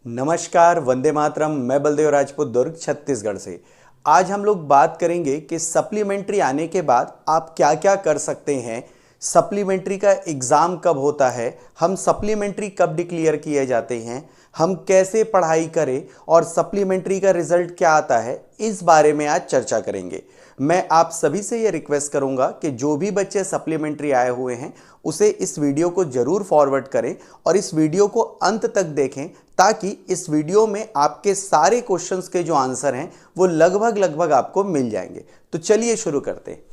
नमस्कार, वंदे मातरम। मैं बलदेव राजपूत, दुर्ग, छत्तीसगढ़ से। आज हम लोग बात करेंगे कि सप्लीमेंट्री आने के बाद आप क्या क्या कर सकते हैं, सप्लीमेंट्री का एग्ज़ाम कब होता है, हम सप्लीमेंट्री कब डिक्लेयर किए जाते हैं, हम कैसे पढ़ाई करें और सप्लीमेंट्री का रिजल्ट क्या आता है, इस बारे में आज चर्चा करेंगे। मैं आप सभी से ये रिक्वेस्ट करूंगा कि जो भी बच्चे सप्लीमेंट्री आए हुए हैं उसे इस वीडियो को ज़रूर फॉरवर्ड करें और इस वीडियो को अंत तक देखें, ताकि इस वीडियो में आपके सारे क्वेश्चंस के जो आंसर हैं वो लगभग आपको मिल जाएंगे। तो चलिए शुरू करते हैं।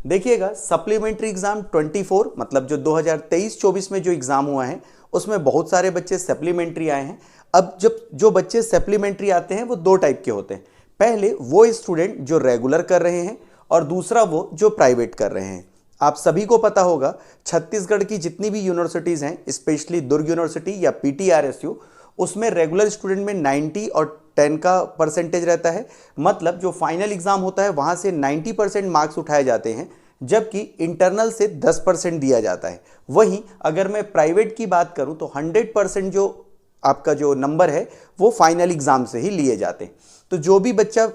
देखिएगा, सप्लीमेंट्री एग्जाम 24 मतलब जो 2023-24 में जो एग्जाम हुआ है उसमें बहुत सारे बच्चे सप्लीमेंट्री आए हैं। अब जब जो बच्चे सप्लीमेंट्री आते हैं वो दो टाइप के होते हैं। पहले वो स्टूडेंट जो रेगुलर कर रहे हैं और दूसरा वो जो प्राइवेट कर रहे हैं। आप सभी को पता होगा, छत्तीसगढ़ की जितनी भी यूनिवर्सिटीज़ हैं, स्पेशली दुर्ग यूनिवर्सिटी या PTRSU, उसमें रेगुलर स्टूडेंट में 90 और 10 का परसेंटेज रहता है। मतलब जो फाइनल एग्जाम होता है वहाँ से 90% मार्क्स उठाए जाते हैं, जबकि इंटरनल से 10% दिया जाता है। वहीं अगर मैं प्राइवेट की बात करूँ तो 100% जो आपका जो नंबर है वो फाइनल एग्जाम से ही लिए जाते हैं। तो जो भी बच्चा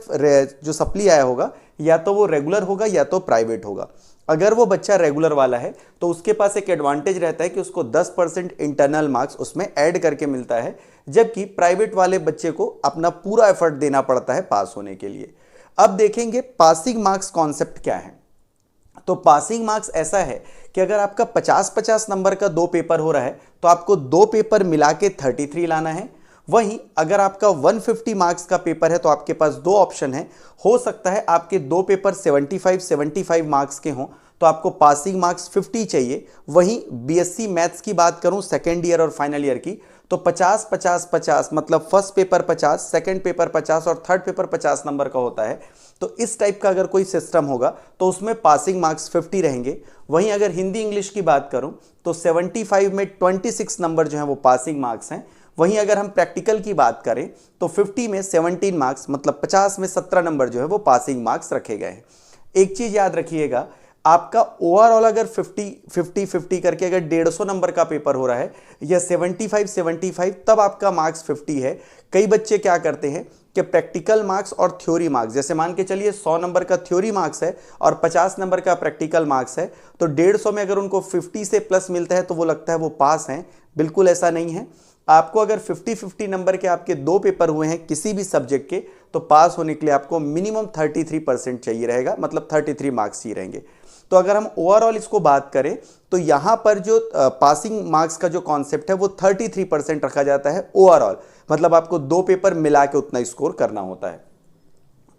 जो सप्ली आया होगा, या तो वो रेगुलर होगा या तो प्राइवेट होगा। अगर वो बच्चा रेगुलर वाला है तो उसके पास एक एडवांटेज रहता है कि उसको 10% इंटरनल मार्क्स उसमें ऐड करके मिलता है, जबकि प्राइवेट वाले बच्चे को अपना पूरा एफर्ट देना पड़ता है पास होने के लिए। अब देखेंगे पासिंग मार्क्स कॉन्सेप्ट क्या है। तो पासिंग मार्क्स ऐसा है कि अगर आपका 50-50 नंबर का दो पेपर हो रहा है तो आपको दो पेपर मिला के 33 लाना है। वहीं अगर आपका 150 मार्क्स का पेपर है तो आपके पास दो ऑप्शन है। हो सकता है आपके दो पेपर 75 मार्क्स के हों तो आपको पासिंग मार्क्स 50 चाहिए। वहीं BSc मैथ्स की बात करूं सेकेंड ईयर और फाइनल ईयर की, तो 50-50-50 मतलब फर्स्ट पेपर 50, सेकेंड पेपर 50 और थर्ड पेपर 50 नंबर का होता है। तो इस टाइप का अगर कोई सिस्टम होगा तो उसमें पासिंग मार्क्स 50 रहेंगे। वहीं अगर हिंदी इंग्लिश की बात करूं तो 75 में 26 नंबर जो है वो पासिंग मार्क्स हैं। वहीं अगर हम प्रैक्टिकल की बात करें तो 50 में 17 मार्क्स मतलब 50 में 17 नंबर जो है वो पासिंग मार्क्स रखे गए हैं। एक चीज़ याद रखिएगा, आपका ओवरऑल अगर 50-50 करके अगर 150 नंबर का पेपर हो रहा है या 75-75, तब आपका मार्क्स 50 है। कई बच्चे क्या करते हैं कि प्रैक्टिकल मार्क्स और थ्योरी मार्क्स, जैसे मान के चलिए 100 नंबर का थ्योरी मार्क्स है और 50 नंबर का प्रैक्टिकल मार्क्स है, तो 150 में अगर उनको 50 से प्लस मिलता है तो वो लगता है वो पास हैं। बिल्कुल ऐसा नहीं है। आपको अगर 50-50 नंबर के आपके दो पेपर हुए हैं किसी भी सब्जेक्ट के, तो पास होने के लिए आपको मिनिमम 33% चाहिए रहेगा, मतलब 33 मार्क्स ही रहेंगे। तो अगर हम ओवरऑल इसको बात करें तो यहां पर जो पासिंग मार्क्स का जो कॉन्सेप्ट है वो 33% रखा जाता है ओवरऑल, मतलब आपको दो पेपर मिला के उतना स्कोर करना होता है।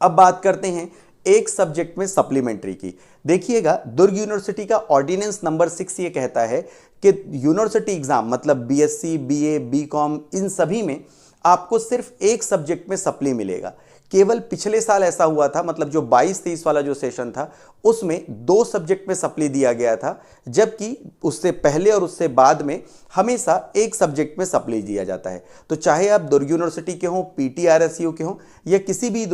अब बात करते हैं एक सब्जेक्ट में सप्लीमेंट्री की। देखिएगा, दुर्ग यूनिवर्सिटी का ऑर्डिनेंस नंबर 6 ये कहता है कि यूनिवर्सिटी एग्जाम मतलब BSc, BA, BCom इन सभी में आपको सिर्फ एक सब्जेक्ट में सप्ली मिलेगा। केवल पिछले साल ऐसा हुआ था, मतलब जो 22-23 वाला जो सेशन था उसमें दो सब्जेक्ट में सप्ली दिया गया था, जबकि उससे पहले और उससे बाद में हमेशा एक सब्जेक्ट में सप्ली दिया जाता है। तो चाहे आप दुर्ग यूनिवर्सिटी के हों, PTRSU के हों या किसी भी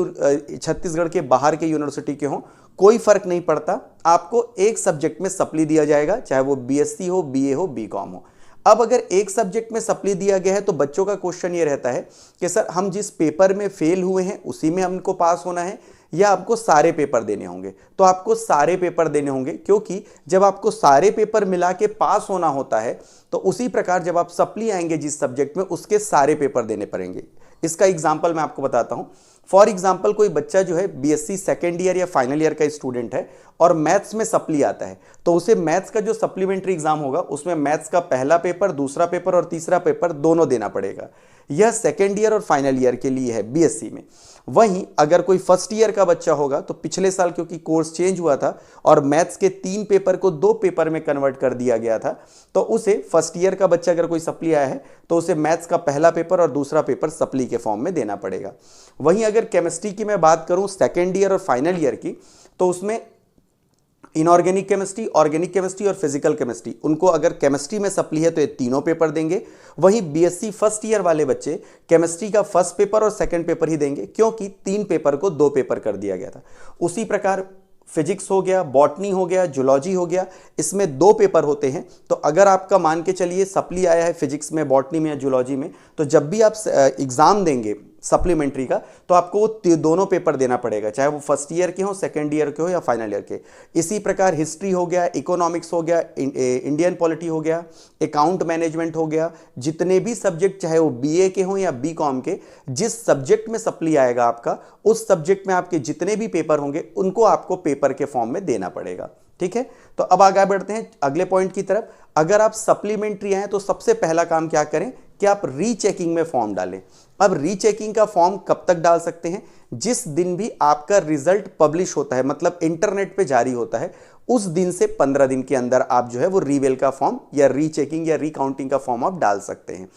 छत्तीसगढ़ के बाहर के यूनिवर्सिटी के हों, कोई फर्क नहीं पड़ता, आपको एक सब्जेक्ट में सप्ली दिया जाएगा, चाहे वो BSc हो, BA हो, BCom हो। अब अगर एक सब्जेक्ट में सप्ली दिया गया है तो बच्चों का क्वेश्चन ये रहता है कि सर हम जिस पेपर में फेल हुए हैं उसी में हमको पास होना है या आपको सारे पेपर देने होंगे। तो आपको सारे पेपर देने होंगे, क्योंकि जब आपको सारे पेपर मिला के पास होना होता है तो उसी प्रकार जब आप सप्ली आएंगे जिस सब्जेक्ट में, उसके सारे पेपर देने पड़ेंगे। इसका एग्जाम्पल मैं आपको बताता हूँ। फॉर एग्जाम्पल, कोई बच्चा जो है BSc सेकेंड ईयर या फाइनल ईयर का स्टूडेंट है और मैथ्स में सप्ली आता है, तो उसे मैथ्स का जो सप्लीमेंट्री एग्जाम होगा उसमें मैथ्स का पहला पेपर, दूसरा पेपर और तीसरा पेपर दोनों देना पड़ेगा। यह सेकेंड ईयर और फाइनल ईयर के लिए है BSc में। वहीं अगर कोई फर्स्ट ईयर का बच्चा होगा तो पिछले साल क्योंकि कोर्स चेंज हुआ था और मैथ्स के 3 पेपर को 2 पेपर में कन्वर्ट कर दिया गया था, तो उसे फर्स्ट ईयर का बच्चा अगर कोई सप्ली आया है तो उसे मैथ्स का पहला पेपर और दूसरा पेपर सप्ली के फॉर्म में देना पड़ेगा। वहीं अगर केमिस्ट्री की मैं बात करूं सेकेंड ईयर और फाइनल ईयर की, तो उसमें इनऑर्गेनिक केमिस्ट्री, ऑर्गेनिक केमिस्ट्री और फिजिकल केमिस्ट्री, उनको अगर केमिस्ट्री में सप्ली है तो ये तीनों पेपर देंगे। वहीं BSc फर्स्ट ईयर वाले बच्चे केमिस्ट्री का फर्स्ट पेपर और सेकंड पेपर ही देंगे, क्योंकि 3 पेपर को 2 पेपर कर दिया गया था। उसी प्रकार फिजिक्स हो गया, बॉटनी हो गया, जूलॉजी हो गया, इसमें 2 पेपर होते हैं। तो अगर आपका मान के चलिए सप्ली आया है फिजिक्स में, बॉटनी में या जूलॉजी में, तो जब भी आप एग्जाम देंगे सप्लीमेंट्री का, तो आपको वो दोनों पेपर देना पड़ेगा, चाहे वो फर्स्ट ईयर के हो, सेकेंड ईयर के हो या फाइनल ईयर के। इसी प्रकार हिस्ट्री हो गया, इकोनॉमिक्स हो गया, इंडियन पॉलिटी हो गया, अकाउंट मैनेजमेंट हो गया, जितने भी सब्जेक्ट चाहे वो बीए के हो या बीकॉम के, जिस सब्जेक्ट में सप्ली आएगा आपका, उस सब्जेक्ट में आपके जितने भी पेपर होंगे उनको आपको पेपर के फॉर्म में देना पड़ेगा। ठीक है, तो अब आगे बढ़ते हैं अगले पॉइंट की तरफ। अगर आप सप्लीमेंट्री आए तो सबसे पहला काम क्या करें कि आप रीचेकिंग में फॉर्म डालें। अब रीचेकिंग का फॉर्म कब तक डाल सकते हैं? जिस दिन भी आपका रिजल्ट पब्लिश होता है, मतलब इंटरनेट पे जारी होता है, उस दिन से 15 दिन के अंदर आप जो है वो रीवेल का फॉर्म या रीचेकिंग या रिकाउंटिंग का फॉर्म आप डाल सकते हैं।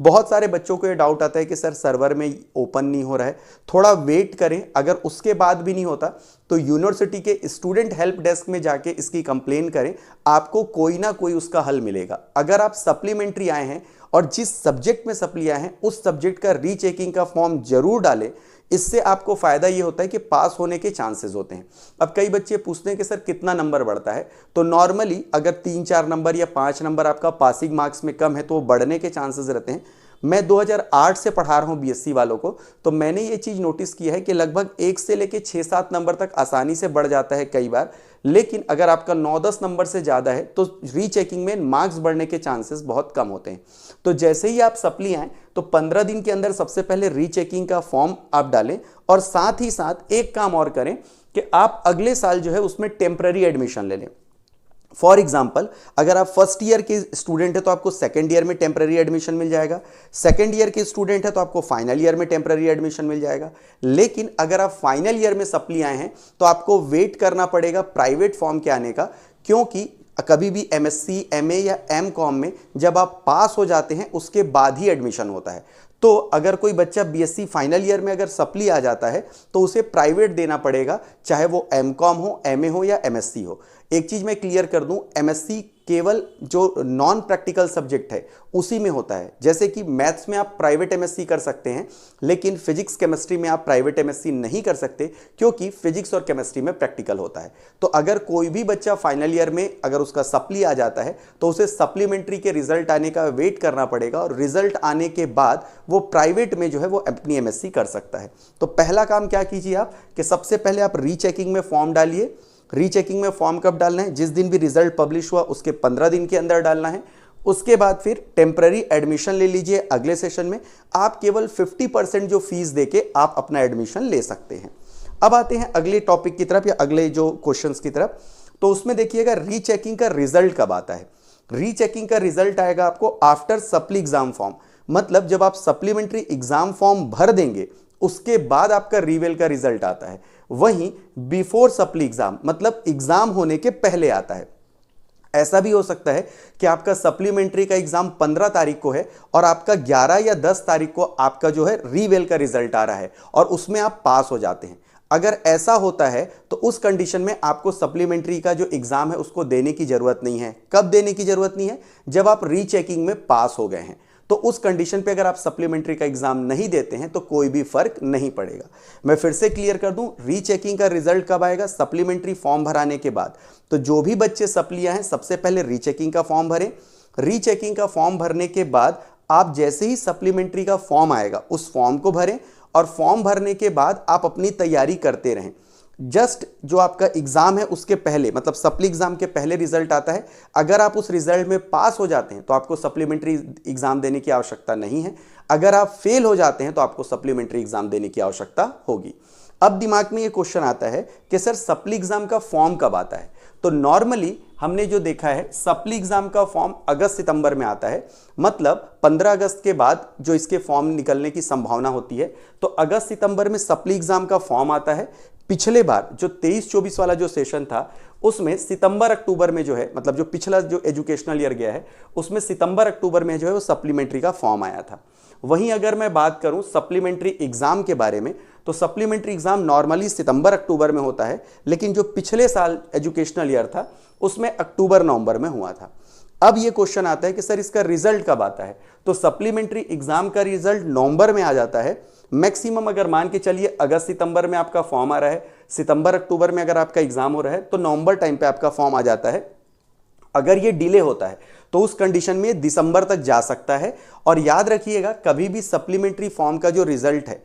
बहुत सारे बच्चों को ये डाउट आता है कि सर सर्वर में ओपन नहीं हो रहा है, थोड़ा वेट करें। अगर उसके बाद भी नहीं होता तो यूनिवर्सिटी के स्टूडेंट हेल्प डेस्क में जाके इसकी कंप्लेन करें, आपको कोई ना कोई उसका हल मिलेगा। अगर आप सप्लीमेंट्री आए हैं और जिस सब्जेक्ट में सप्ली आए हैं उस सब्जेक्ट का रीचेकिंग का फॉर्म जरूर डालें। इससे आपको फायदा ये होता है कि पास होने के चांसेस होते हैं। अब कई बच्चे पूछते हैं कि सर कितना नंबर बढ़ता है, तो नॉर्मली अगर 3-4 नंबर या 5 नंबर आपका पासिंग मार्क्स में कम है तो वो बढ़ने के चांसेस रहते हैं। मैं 2008 से पढ़ा रहा हूँ बीएससी वालों को, तो मैंने ये चीज़ नोटिस की है कि लगभग 1 से लेके 6-7 नंबर तक आसानी से बढ़ जाता है कई बार। लेकिन अगर आपका 9-10 नंबर से ज़्यादा है तो रीचेकिंग में मार्क्स बढ़ने के चांसेस बहुत कम होते हैं। तो जैसे ही आप सप्ली आएँ तो 15 दिन के अंदर सबसे पहले रीचेकिंग का फॉर्म आप डालें, और साथ ही साथ एक काम और करें कि आप अगले साल जो है उसमें टेम्पररी एडमिशन ले लें। फॉर एग्जाम्पल, अगर आप फर्स्ट ईयर के स्टूडेंट है तो आपको सेकेंड ईयर में टेम्पररी एडमिशन मिल जाएगा, सेकेंड ईयर के स्टूडेंट है तो आपको फाइनल ईयर में टेम्पररी एडमिशन मिल जाएगा। लेकिन अगर आप फाइनल ईयर में सप्ली आए हैं तो आपको वेट करना पड़ेगा प्राइवेट फॉर्म के आने का, क्योंकि कभी भी एमएससी, एमए या एमकॉम में जब आप पास हो जाते हैं उसके बाद ही एडमिशन होता है। तो अगर कोई बच्चा बीएससी फाइनल ईयर में अगर सप्ली आ जाता है तो उसे प्राइवेट देना पड़ेगा, चाहे वो एमकॉम हो, एमए हो या एमएससी हो। एक चीज़ मैं क्लियर कर दूं, एमएससी केवल जो नॉन प्रैक्टिकल सब्जेक्ट है उसी में होता है। जैसे कि मैथ्स में आप प्राइवेट एमएससी कर सकते हैं, लेकिन फिजिक्स केमिस्ट्री में आप प्राइवेट एमएससी नहीं कर सकते, क्योंकि फिजिक्स और केमिस्ट्री में प्रैक्टिकल होता है। तो अगर कोई भी बच्चा फाइनल ईयर में अगर उसका सप्ली आ जाता है तो उसे सप्लीमेंट्री के रिजल्ट आने का वेट करना पड़ेगा, और रिजल्ट आने के बाद वो प्राइवेट में जो है वो अपनी एमएससी कर सकता है। तो पहला काम क्या कीजिए आप कि सबसे पहले आप रीचेकिंग में फॉर्म डालिए। रीचेकिंग में फॉर्म कब डालना है? जिस दिन भी रिजल्ट पब्लिश हुआ उसके 15 दिन के अंदर डालना है। उसके बाद फिर टेम्पररी एडमिशन ले लीजिए अगले सेशन में। आप केवल 50% जो फीस देके आप अपना एडमिशन ले सकते हैं। अब आते हैं अगले टॉपिक की तरफ या अगले जो क्वेश्चंस की तरफ। तो उसमें देखिएगा रीचेकिंग का रिजल्ट कब आता है। रीचेकिंग का रिजल्ट आएगा आपको आफ्टर सप्ली एग्जाम फॉर्म, मतलब जब आप सप्लीमेंट्री एग्जाम फॉर्म भर देंगे उसके बाद आपका रीवेल का रिजल्ट आता है। वहीं बिफोर सप्ली एग्जाम, मतलब एग्जाम होने के पहले आता है। ऐसा भी हो सकता है कि आपका सप्लीमेंट्री का एग्जाम 15 तारीख को है और आपका 11 या 10 तारीख को आपका जो है रीवेल का रिजल्ट आ रहा है और उसमें आप पास हो जाते हैं। अगर ऐसा होता है तो उस कंडीशन में आपको सप्लीमेंट्री का जो एग्जाम है उसको देने की जरूरत नहीं है। कब देने की जरूरत नहीं है? जब आप रीचेकिंग में पास हो गए हैं। तो उस कंडीशन पे अगर आप सप्लीमेंट्री का एग्जाम नहीं देते हैं तो कोई भी फर्क नहीं पड़ेगा। मैं फिर से क्लियर कर दूं, रीचेकिंग का रिजल्ट कब आएगा? सप्लीमेंट्री फॉर्म भराने के बाद। तो जो भी बच्चे सप्लियां हैं सबसे पहले रीचेकिंग का फॉर्म भरें। रीचेकिंग का फॉर्म भरने के बाद आप जैसे ही सप्लीमेंट्री का फॉर्म आएगा उस फॉर्म को भरें, और फॉर्म भरने के बाद आप अपनी तैयारी करते रहें। जस्ट जो आपका एग्जाम है उसके पहले, मतलब सप्ली एग्जाम के पहले रिजल्ट आता है, अगर आप उस रिजल्ट में पास हो जाते हैं तो आपको सप्लीमेंट्री एग्जाम देने की आवश्यकता नहीं है। अगर आप फेल हो जाते हैं तो आपको सप्लीमेंट्री एग्जाम देने की आवश्यकता होगी। अब दिमाग में ये क्वेश्चन आता है कि सर सप्ली एग्जाम का फॉर्म कब आता है? तो नॉर्मली हमने जो देखा है सप्ली एग्जाम का फॉर्म अगस्त सितंबर में आता है, मतलब 15 अगस्त के बाद जो इसके फॉर्म निकलने की संभावना होती है। तो अगस्त सितंबर में सप्ली एग्जाम का फॉर्म आता है। पिछले बार जो 23-24 वाला जो सेशन था उसमें सितंबर अक्टूबर में जो है, मतलब जो पिछला जो एजुकेशनल ईयर गया है उसमें सितंबर अक्टूबर में जो है वो सप्लीमेंट्री का फॉर्म आया था। वहीं अगर मैं बात करूं सप्लीमेंट्री एग्जाम के बारे में, तो सप्लीमेंट्री एग्जाम नॉर्मली सितंबर अक्टूबर में होता है, लेकिन जो पिछले साल एजुकेशनल ईयर था उसमें अक्टूबर नवंबर में हुआ था। अब ये क्वेश्चन आता है कि सर इसका रिजल्ट कब आता है? तो सप्लीमेंट्री एग्जाम का रिजल्ट नवंबर में आ जाता है, मैक्सिमम अगर मान के चलिए अगस्त सितंबर में आपका फॉर्म आ रहा है, सितंबर अक्टूबर में अगर आपका एग्जाम हो रहा है तो नवंबर टाइम पे आपका फॉर्म आ जाता है। अगर ये डिले होता है तो उस कंडीशन में दिसंबर तक जा सकता है। और याद रखिएगा, कभी भी सप्लीमेंट्री फॉर्म का जो रिजल्ट है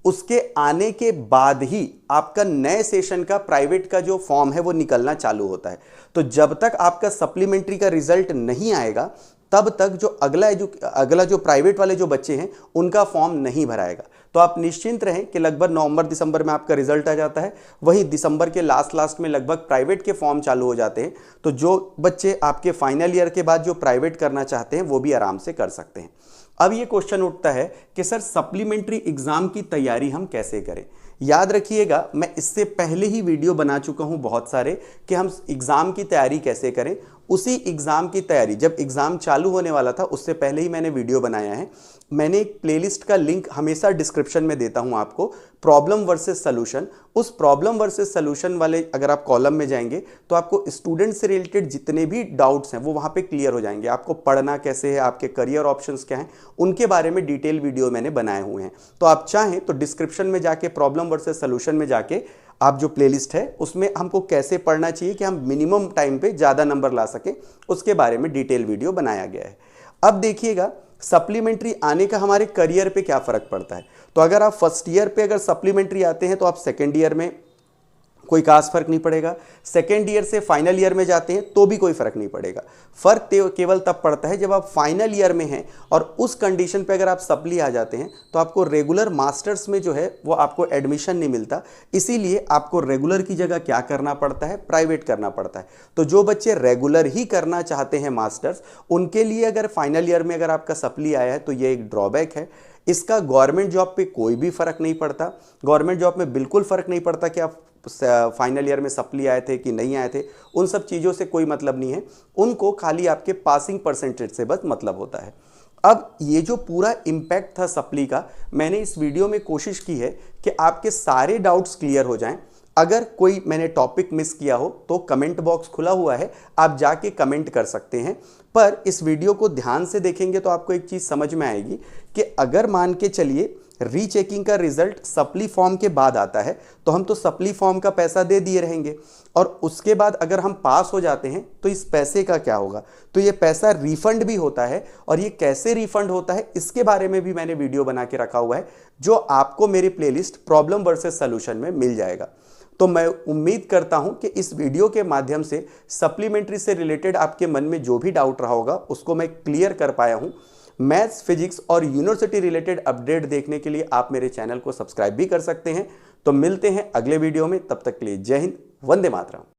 उसके आने के बाद ही आपका नए सेशन का प्राइवेट का जो फॉर्म है वो निकलना चालू होता है। तो जब तक आपका सप्लीमेंट्री का रिजल्ट नहीं आएगा तब तक जो अगला जो प्राइवेट वाले जो बच्चे हैं उनका फॉर्म नहीं भराएगा। तो आप निश्चिंत रहें कि लगभग नवंबर दिसंबर में आपका रिजल्ट आ जाता है, वही दिसंबर के लास्ट में लगभग प्राइवेट के फॉर्म चालू हो जाते हैं। तो जो बच्चे आपके फाइनल ईयर के बाद जो प्राइवेट करना चाहते हैं वो भी आराम से कर सकते हैं। अब ये क्वेश्चन उठता है कि सर सप्लीमेंट्री एग्जाम की तैयारी हम कैसे करें। याद रखिएगा, मैं इससे पहले ही वीडियो बना चुका हूं बहुत सारे कि हम एग्जाम की तैयारी कैसे करें। उसी एग्जाम की तैयारी जब एग्जाम चालू होने वाला था उससे पहले ही मैंने वीडियो बनाया है। मैंने एक प्लेलिस्ट का लिंक हमेशा डिस्क्रिप्शन में देता हूं आपको, प्रॉब्लम वर्सेस सॉल्यूशन। उस प्रॉब्लम वर्सेस सॉल्यूशन वाले अगर आप कॉलम में जाएंगे तो आपको स्टूडेंट से रिलेटेड जितने भी डाउट्स हैं वो वहां पे क्लियर हो जाएंगे। आपको पढ़ना कैसे है, आपके करियर ऑप्शंस क्या हैं, उनके बारे में डिटेल वीडियो मैंने बनाए हुए हैं। तो आप चाहें तो डिस्क्रिप्शन में जाके प्रॉब्लम वर्सेस सॉल्यूशन में जाके आप जो प्लेलिस्ट है उसमें हमको कैसे पढ़ना चाहिए कि हम मिनिमम टाइम पे ज़्यादा नंबर ला सकें उसके बारे में डिटेल वीडियो बनाया गया है। अब देखिएगा सप्लीमेंट्री आने का हमारे करियर पे क्या फ़र्क पड़ता है। तो अगर आप फर्स्ट ईयर पे अगर सप्लीमेंट्री आते हैं तो आप सेकेंड ईयर में कोई खास फर्क नहीं पड़ेगा। सेकेंड ईयर से फाइनल ईयर में जाते हैं तो भी कोई फर्क नहीं पड़ेगा। फर्क केवल तब पड़ता है जब आप फाइनल ईयर में हैं और उस कंडीशन पे अगर आप सप्ली आ जाते हैं तो आपको रेगुलर मास्टर्स में जो है वो आपको एडमिशन नहीं मिलता। इसीलिए आपको रेगुलर की जगह क्या करना पड़ता है, प्राइवेट करना पड़ता है। तो जो बच्चे रेगुलर ही करना चाहते हैं मास्टर्स, उनके लिए अगर फाइनल ईयर में अगर आपका सप्ली आया है तो ये एक ड्रॉबैक है। इसका गवर्नमेंट जॉब पे कोई भी फर्क नहीं पड़ता। गवर्नमेंट जॉब में बिल्कुल फर्क नहीं पड़ता कि आप फाइनल ईयर में सप्ली आए थे कि नहीं आए थे, उन सब चीज़ों से कोई मतलब नहीं है। उनको खाली आपके पासिंग परसेंटेज से बस मतलब होता है। अब ये जो पूरा इम्पैक्ट था सप्ली का, मैंने इस वीडियो में कोशिश की है कि आपके सारे डाउट्स क्लियर हो जाएं। अगर कोई मैंने टॉपिक मिस किया हो तो कमेंट बॉक्स खुला हुआ है, आप जाके कमेंट कर सकते हैं। पर इस वीडियो को ध्यान से देखेंगे तो आपको एक चीज़ समझ में आएगी कि अगर मान के चलिए रीचेकिंग का रिजल्ट सप्ली फॉर्म के बाद आता है तो हम तो सप्ली फॉर्म का पैसा दे दिए रहेंगे, और उसके बाद अगर हम पास हो जाते हैं तो इस पैसे का क्या होगा। तो ये पैसा रिफंड भी होता है, और ये कैसे रिफंड होता है इसके बारे में भी मैंने वीडियो बना के रखा हुआ है, जो आपको मेरी प्लेलिस्ट प्रॉब्लम वर्सेस सॉल्यूशन में मिल जाएगा। तो मैं उम्मीद करता हूं कि इस वीडियो के माध्यम से सप्लीमेंट्री से रिलेटेड आपके मन में जो भी डाउट रहा होगा उसको मैं क्लियर कर पाया हूं। मैथ्स, फिजिक्स और यूनिवर्सिटी रिलेटेड अपडेट देखने के लिए आप मेरे चैनल को सब्सक्राइब भी कर सकते हैं। तो मिलते हैं अगले वीडियो में, तब तक के लिए जय हिंद, वंदे मातरम।